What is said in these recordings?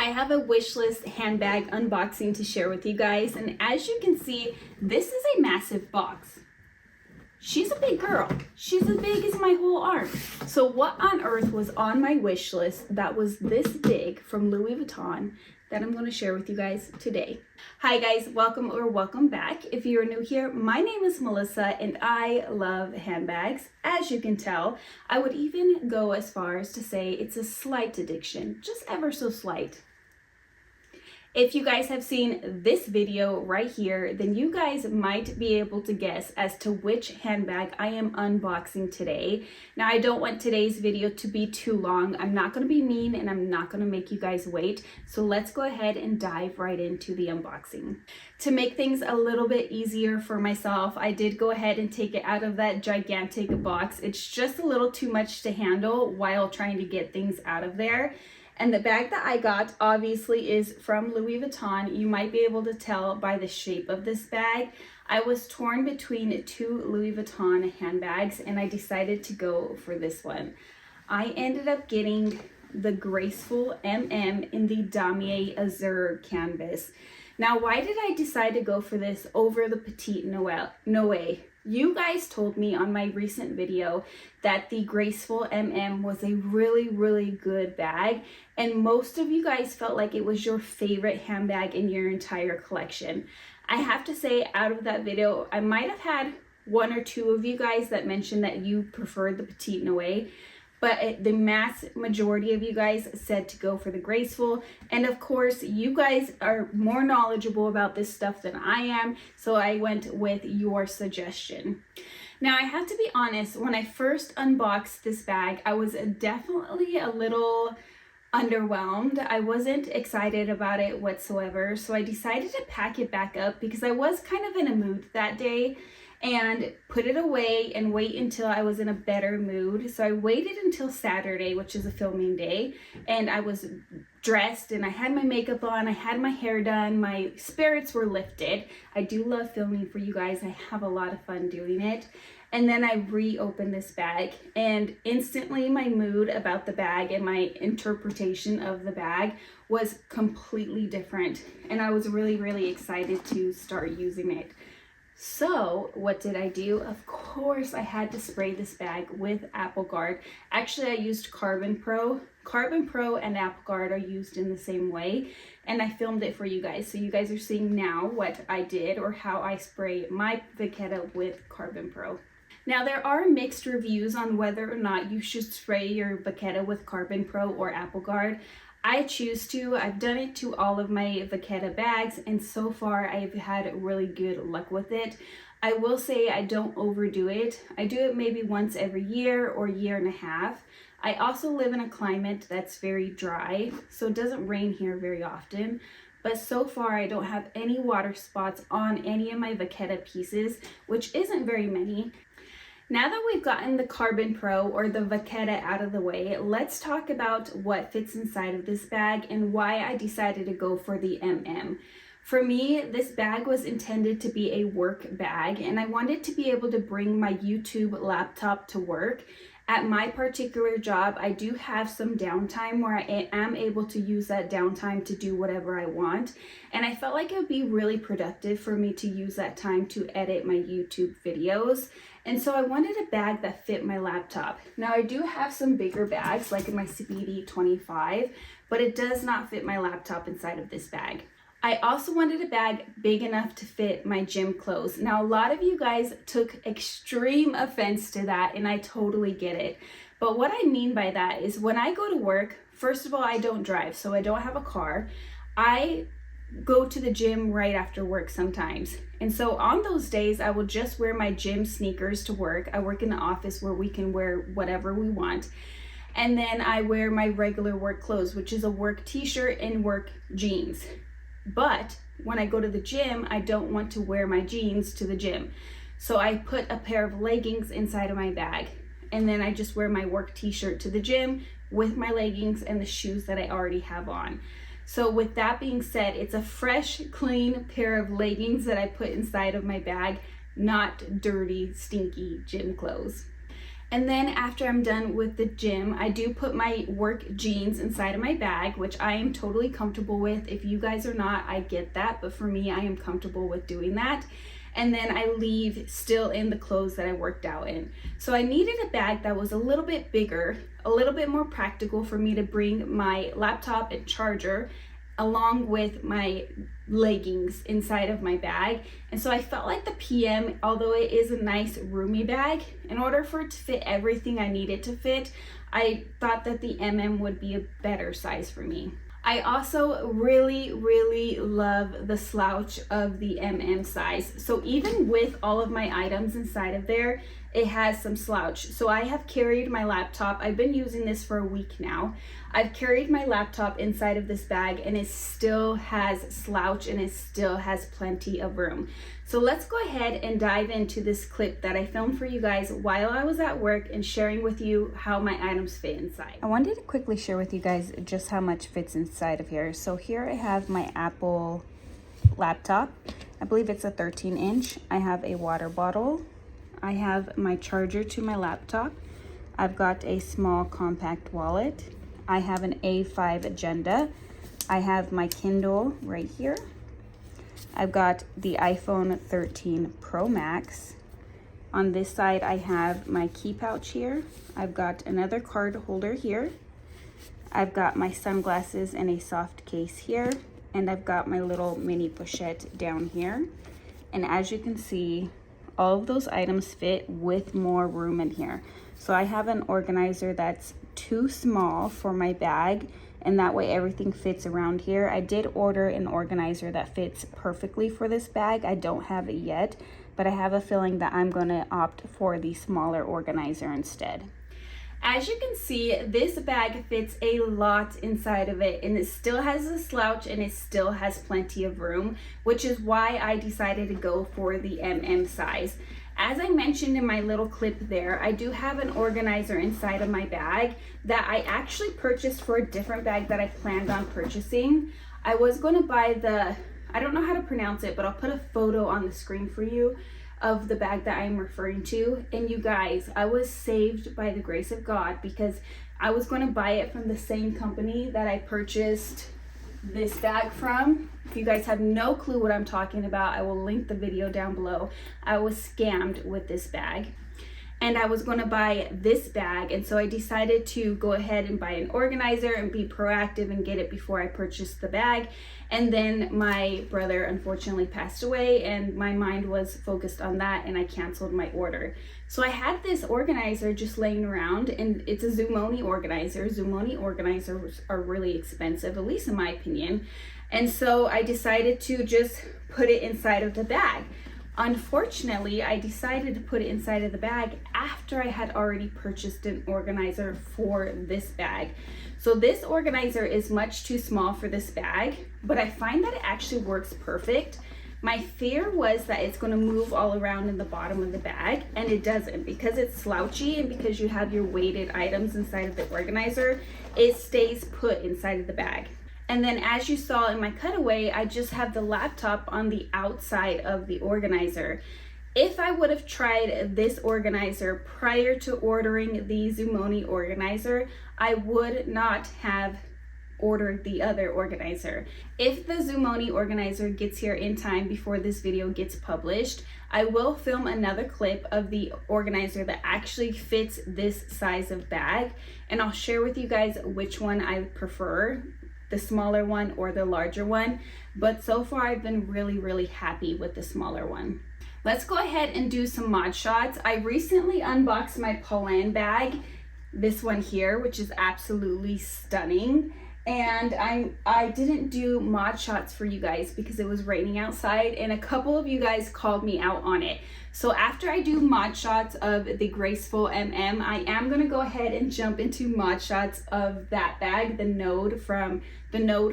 I have a wish list handbag unboxing to share with you guys, and as you can see, this is a massive box. She's a big girl. She's as big as my whole arm. So what on earth was on my wish list that was this big from Louis Vuitton that I'm going to share with you guys today? Hi guys, welcome back. If you're new here, my name is Melissa and I love handbags. As you can tell, I would even go as far as to say it's a slight addiction, just ever so slight. If you guys have seen this video right here, then you guys might be able to guess as to which handbag I am unboxing today. Now, I don't want today's video to be too long. I'm not going to be mean and I'm not going to make you guys wait. So let's go ahead and dive right into the unboxing. To make things a little bit easier for myself, I did go ahead and take it out of that gigantic box. It's just a little too much to handle while trying to get things out of there. And the bag that I got obviously is from Louis Vuitton. You might be able to tell by the shape of this bag. I was torn between two Louis Vuitton handbags and I decided to go for this one. I ended up getting the Graceful MM in the Damier Azur canvas. Now, why did I decide to go for this over the Petite Noe? You guys told me on my recent video that the Graceful MM was a really good bag, and most of you guys felt like it was your favorite handbag in your entire collection. I have to say, out of that video, I might have had one or two of you guys that mentioned that you preferred the Petite Noe, but the mass majority of you guys said to go for the Graceful. And of course, you guys are more knowledgeable about this stuff than I am, so I went with your suggestion. Now, I have to be honest, when I first unboxed this bag, I was definitely a little underwhelmed. I wasn't excited about it whatsoever, so I decided to pack it back up because I was kind of in a mood that day and put it away and wait until I was in a better mood. So I waited until Saturday, which is a filming day, and I was dressed and I had my makeup on, I had my hair done, my spirits were lifted. I do love filming for you guys. I have a lot of fun doing it. And then I reopened this bag and instantly my mood about the bag and my interpretation of the bag was completely different. And I was really excited to start using it. So what did I do? Of course, I had to spray this bag with Apple Guard. Actually, I used Carbon Pro. Carbon Pro and Apple Guard are used in the same way, and I filmed it for you guys. So you guys are seeing now what I did or how I spray my VENETA with Carbon Pro. Now, there are mixed reviews on whether or not you should spray your VENETA with Carbon Pro or Apple Guard. I choose to. I've done it to all of my VENETA bags, and so far I've had really good luck with it. I will say I don't overdo it. I do it maybe once every year or year and a half. I also live in a climate that's very dry, so it doesn't rain here very often. But so far I don't have any water spots on any of my VENETA pieces, which isn't very many. Now that we've gotten the Carbon Pro or the VENETA out of the way, let's talk about what fits inside of this bag and why I decided to go for the MM. For me, this bag was intended to be a work bag, and I wanted to be able to bring my YouTube laptop to work. At my particular job, I do have some downtime where I am able to use that downtime to do whatever I want. And I felt like it would be really productive for me to use that time to edit my YouTube videos. And so I wanted a bag that fit my laptop. Now, I do have some bigger bags like in my Speedy 25, but it does not fit my laptop inside of this bag. I also wanted a bag big enough to fit my gym clothes. Now, a lot of you guys took extreme offense to that, and I totally get it. But what I mean by that is when I go to work, first of all, I don't drive, so I don't have a car. I go to the gym right after work sometimes. And so on those days, I will just wear my gym sneakers to work. I work in the office where we can wear whatever we want. And then I wear my regular work clothes, which is a work t-shirt and work jeans. But when I go to the gym, I don't want to wear my jeans to the gym. So I put a pair of leggings inside of my bag. And then I just wear my work t-shirt to the gym with my leggings and the shoes that I already have on. So with that being said, it's a fresh, clean pair of leggings that I put inside of my bag, not dirty, stinky gym clothes. And then after I'm done with the gym, I do put my work jeans inside of my bag, which I am totally comfortable with. If you guys are not, I get that, but for me, I am comfortable with doing that. And then I leave still in the clothes that I worked out in. So I needed a bag that was a little bit bigger, a little bit more practical for me to bring my laptop and charger along with my leggings inside of my bag. And so I felt like the PM, although it is a nice roomy bag, in order for it to fit everything I needed to fit, I thought that the MM would be a better size for me. I also really love the slouch of the MM size. So even with all of my items inside of there, it has some slouch. So I have carried my laptop. I've been using this for a week now. I've carried my laptop inside of this bag and it still has slouch and it still has plenty of room. So let's go ahead and dive into this clip that I filmed for you guys while I was at work and sharing with you how my items fit inside. I wanted to quickly share with you guys just how much fits inside of here. So here I have my Apple laptop. I believe it's a 13-inch. I have a water bottle. I have my charger to my laptop. I've got a small compact wallet. I have an A5 agenda. I have my Kindle right here. I've got the iPhone 13 Pro Max. On this side, I have my key pouch here. I've got another card holder here. I've got my sunglasses in a soft case here. And I've got my little mini pochette down here. And as you can see, all of those items fit with more room in here. So I have an organizer that's too small for my bag, and that way everything fits around here. I did order an organizer that fits perfectly for this bag. I don't have it yet, but I have a feeling that I'm gonna opt for the smaller organizer instead. As you can see, this bag fits a lot inside of it, and it still has a slouch and it still has plenty of room, which is why I decided to go for the MM size. As I mentioned in my little clip there, I do have an organizer inside of my bag that I actually purchased for a different bag that I planned on purchasing. I was going to buy the, I don't know how to pronounce it, but I'll put a photo on the screen for you of the bag that I'm referring to. And you guys, I was saved by the grace of God because I was going to buy it from the same company that I purchased this bag from. If you guys have no clue what I'm talking about, I will link the video down below. I was scammed with this bag. And I was going to buy this bag, and so I decided to go ahead and buy an organizer and be proactive and get it before I purchased the bag. And then my brother unfortunately passed away and my mind was focused on that and I canceled my order. So I had this organizer just laying around, and it's a Zoni organizer. Zoni organizers are really expensive, at least in my opinion. And so I decided to just put it inside of the bag. Unfortunately, I decided to put it inside of the bag after I had already purchased an organizer for this bag. So this organizer is much too small for this bag, but I find that it actually works perfect. My fear was that it's going to move all around in the bottom of the bag, and it doesn't. Because it's slouchy and because you have your weighted items inside of the organizer, it stays put inside of the bag. And then as you saw in my cutaway, I just have the laptop on the outside of the organizer. If I would have tried this organizer prior to ordering the Zoni organizer, I would not have ordered the other organizer. If the Zoni organizer gets here in time before this video gets published, I will film another clip of the organizer that actually fits this size of bag, and I'll share with you guys which one I prefer, the smaller one or the larger one. But so far I've been really happy with the smaller one. Let's go ahead and do some mod shots. I recently unboxed my POLENE bag, this one here, which is absolutely stunning. And I didn't do mod shots for you guys because it was raining outside, and a couple of you guys called me out on it. So after I do mod shots of the Graceful MM, I am going to go ahead and jump into mod shots of that bag, the Node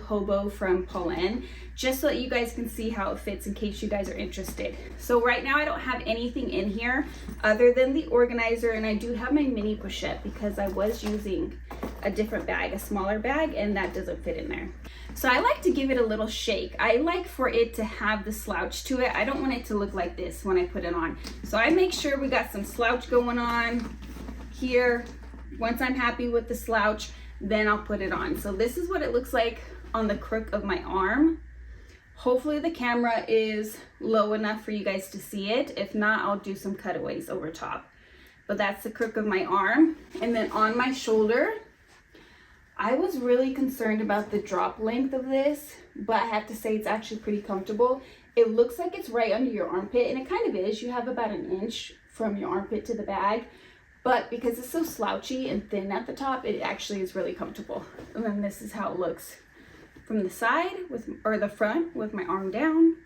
Hobo from POLENE, just so that you guys can see how it fits in case you guys are interested. So right now I don't have anything in here other than the organizer, and I do have my mini pochette because I was using a different bag, a smaller bag, and that doesn't fit in there. So I like to give it a little shake. I like for it to have the slouch to it. I don't want it to look like this when I put it on. So I make sure we got some slouch going on. here. Once I'm happy with the slouch, then I'll put it on. So this is what it looks like on the crook of my arm. Hopefully the camera is low enough for you guys to see it. If not, I'll do some cutaways over top. But that's the crook of my arm. And then on my shoulder, I was really concerned about the drop length of this, but I have to say it's actually pretty comfortable. It looks like it's right under your armpit, and it kind of is. You have about an inch from your armpit to the bag, but because it's so slouchy and thin at the top, it actually is really comfortable. And then this is how it looks from the side or the front with my arm down.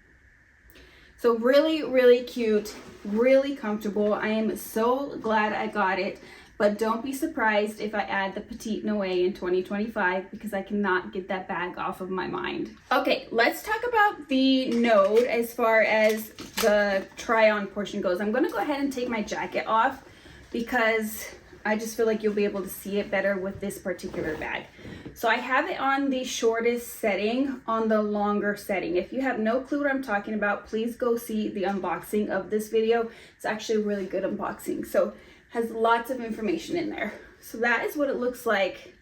So really, really cute, really comfortable. I am so glad I got it. But don't be surprised if I add the Petite Noe in 2025 because I cannot get that bag off of my mind. Okay, let's talk about the node as far as the try-on portion goes. I'm gonna go ahead and take my jacket off because I just feel like you'll be able to see it better with this particular bag. So I have it on the shortest setting, on the longer setting. If you have no clue what I'm talking about, please go see the unboxing of this video. It's actually a really good unboxing. So has lots of information in there. So that is what it looks like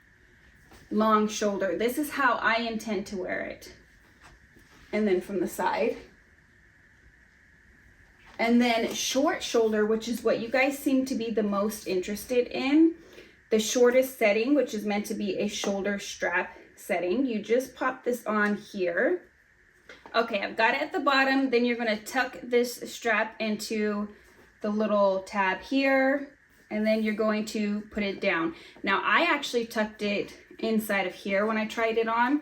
long shoulder. This is how I intend to wear it. And then from the side. And then short shoulder, which is what you guys seem to be the most interested in. The shortest setting, which is meant to be a shoulder strap setting. You just pop this on here. Okay, I've got it at the bottom. Then you're gonna tuck this strap into the little tab here, and then you're going to put it down. Now I actually tucked it inside of here when I tried it on.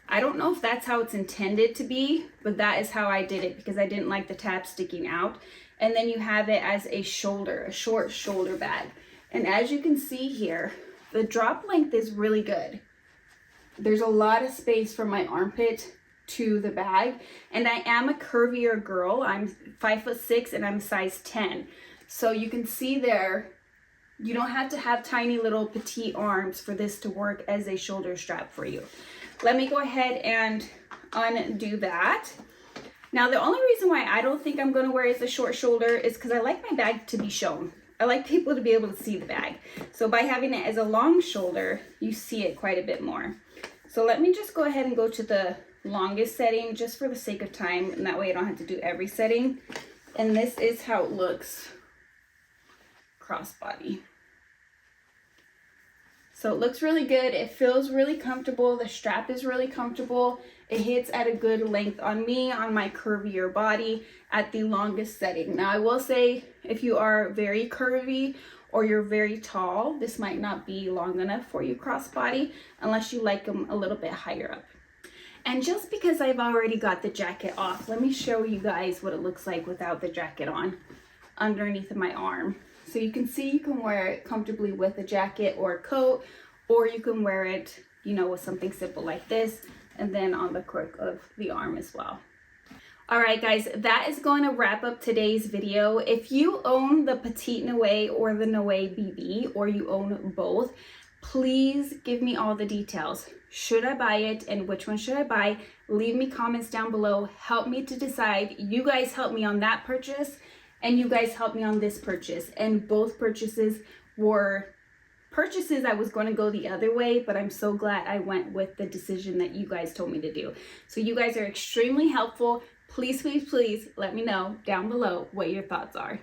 I don't know if that's how it's intended to be, but that is how I did it because I didn't like the tab sticking out. And then you have it as a shoulder, a short shoulder bag. And as you can see here, the drop length is really good. There's a lot of space from my armpit to the bag, and I am a curvier girl. I'm 5'6" and I'm size 10. So you can see there, you don't have to have tiny little petite arms for this to work as a shoulder strap for you. Let me go ahead and undo that. Now the only reason why I don't think I'm going to wear it as a short shoulder is because I like my bag to be shown. I like people to be able to see the bag. So by having it as a long shoulder, you see it quite a bit more. So let me just go ahead and go to the longest setting just for the sake of time, and that way I don't have to do every setting. And this is how it looks crossbody. So it looks really good. It feels really comfortable. The strap is really comfortable. It hits at a good length on me, on my curvier body at the longest setting. Now I will say if you are very curvy or you're very tall, this might not be long enough for you crossbody unless you like them a little bit higher up. And just because I've already got the jacket off, let me show you guys what it looks like without the jacket on underneath of my arm. So you can see you can wear it comfortably with a jacket or a coat, or you can wear it, you know, with something simple like this, and then on the crook of the arm as well. All right, guys, that is going to wrap up today's video. If you own the Petite Noe or the Noe BB, or you own both, please give me all the details. Should I buy it and which one should I buy? Leave me comments down below. Help me to decide. You guys help me on that purchase, and you guys helped me on this purchase. And both purchases were purchases I was going to go the other way, but I'm so glad I went with the decision that you guys told me to do. So you guys are extremely helpful. Please, please, please let me know down below what your thoughts are.